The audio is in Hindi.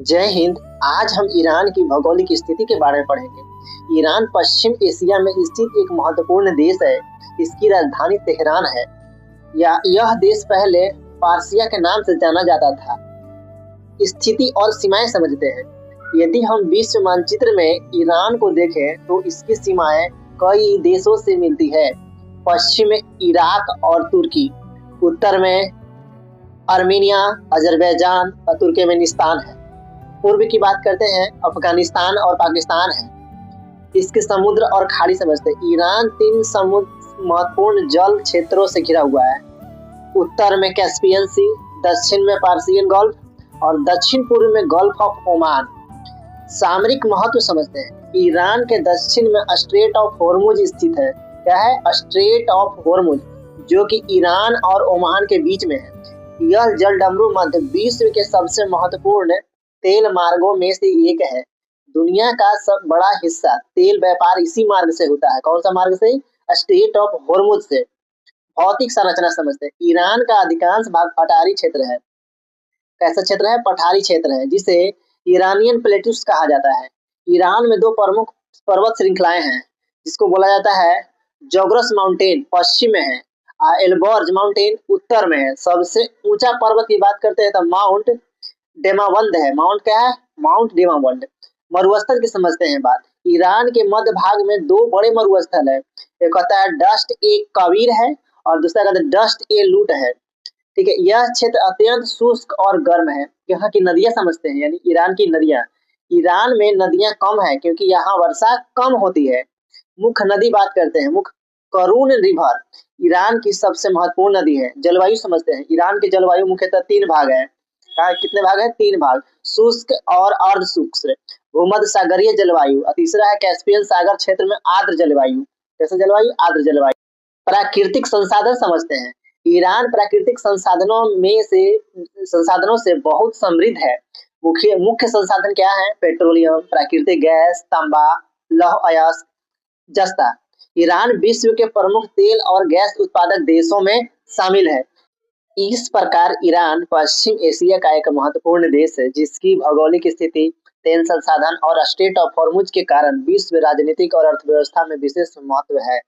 जय हिंद। आज हम ईरान की भौगोलिक स्थिति के बारे में पढ़ेंगे। ईरान पश्चिम एशिया में स्थित एक महत्वपूर्ण देश है। इसकी राजधानी तेहरान है। यह देश पहले पार्सिया के नाम से जाना जाता था। स्थिति और सीमाएं समझते हैं। यदि हम विश्व मानचित्र में ईरान को देखें तो इसकी सीमाएं कई देशों से मिलती है। पश्चिम में इराक और तुर्की, उत्तर में आर्मेनिया, अजरबैजान और तुर्कमेनिस्तान है। पूर्व की बात करते हैं, अफगानिस्तान और पाकिस्तान है। इसके समुद्र और खाड़ी समझते हैं। ईरान 3 समुद्र महत्वपूर्ण जल क्षेत्रों से घिरा हुआ है। उत्तर में कैस्पियन सी, दक्षिण में पर्शियन गल्फ और दक्षिण पूर्व में गल्फ ऑफ ओमान। सामरिक महत्व समझते हैं। ईरान के दक्षिण में स्ट्रेट ऑफ होर्मुज स्थित है। क्या है? स्ट्रेट ऑफ होर्मुज, जो कि ईरान और ओमान के बीच में है। यह जलडमरू मध्य विश्व के सबसे महत्वपूर्ण तेल मार्गों में से एक है। दुनिया का सब बड़ा हिस्सा तेल व्यापार इसी मार्ग से होता है। कौन सा मार्ग से? स्ट्रेट ऑफ होर्मुज से। भौतिक संरचना समझते हैं। ईरान का अधिकांश भाग पठारी क्षेत्र है। कैसा क्षेत्र है? पठारी क्षेत्र है, जिसे ईरानियन प्लेटूस कहा जाता है। ईरान में 2 प्रमुख पर्वत श्रृंखलाएं हैं, जिसको बोला जाता है जोग्रस माउंटेन पश्चिम में है, एल्बर्ज माउंटेन उत्तर में है। सबसे ऊंचा पर्वत की बात करते हैं तो माउंट डेमावंद है। माउंट क्या है? माउंट डेमावंद। मरुस्थल की समझते हैं बात। ईरान के मध्य भाग में 2 बड़े मरुस्थल है। एक होता है डस्ट ए कबीर है और दूसरा कहते हैं डस्ट ए लूट है। ठीक है। यह क्षेत्र अत्यंत शुष्क और गर्म है। यहाँ की नदियां समझते हैं, यानी ईरान की नदियां। ईरान में नदियां कम है क्योंकि यहाँ वर्षा कम होती है। मुख्य नदी बात करते हैं। मुख्य करून रिवर ईरान की सबसे महत्वपूर्ण नदी है। जलवायु समझते हैं। ईरान की जलवायु मुख्यतः 3 भाग है। कितने भाग है? 3 भाग। शुष्क और अर्ध शुष्क, भूमध्य सागरीय जलवायु और तीसरा है कैस्पियन सागर क्षेत्र में आर्द्र जलवायु। कैसे जलवायु? आर्द्र जलवायु। प्राकृतिक संसाधन समझते हैं। ईरान प्राकृतिक संसाधनों से बहुत समृद्ध है। मुख्य संसाधन क्या है? पेट्रोलियम, प्राकृतिक गैस, तांबा, लौह अयस्क, जस्ता। ईरान विश्व के प्रमुख तेल और गैस उत्पादक देशों में शामिल है। इस प्रकार ईरान पश्चिम एशिया का एक महत्वपूर्ण देश है, जिसकी भौगोलिक स्थिति, तेल संसाधन और स्ट्रेट ऑफ होर्मुज के कारण विश्व राजनीतिक और अर्थव्यवस्था में विशेष महत्व है।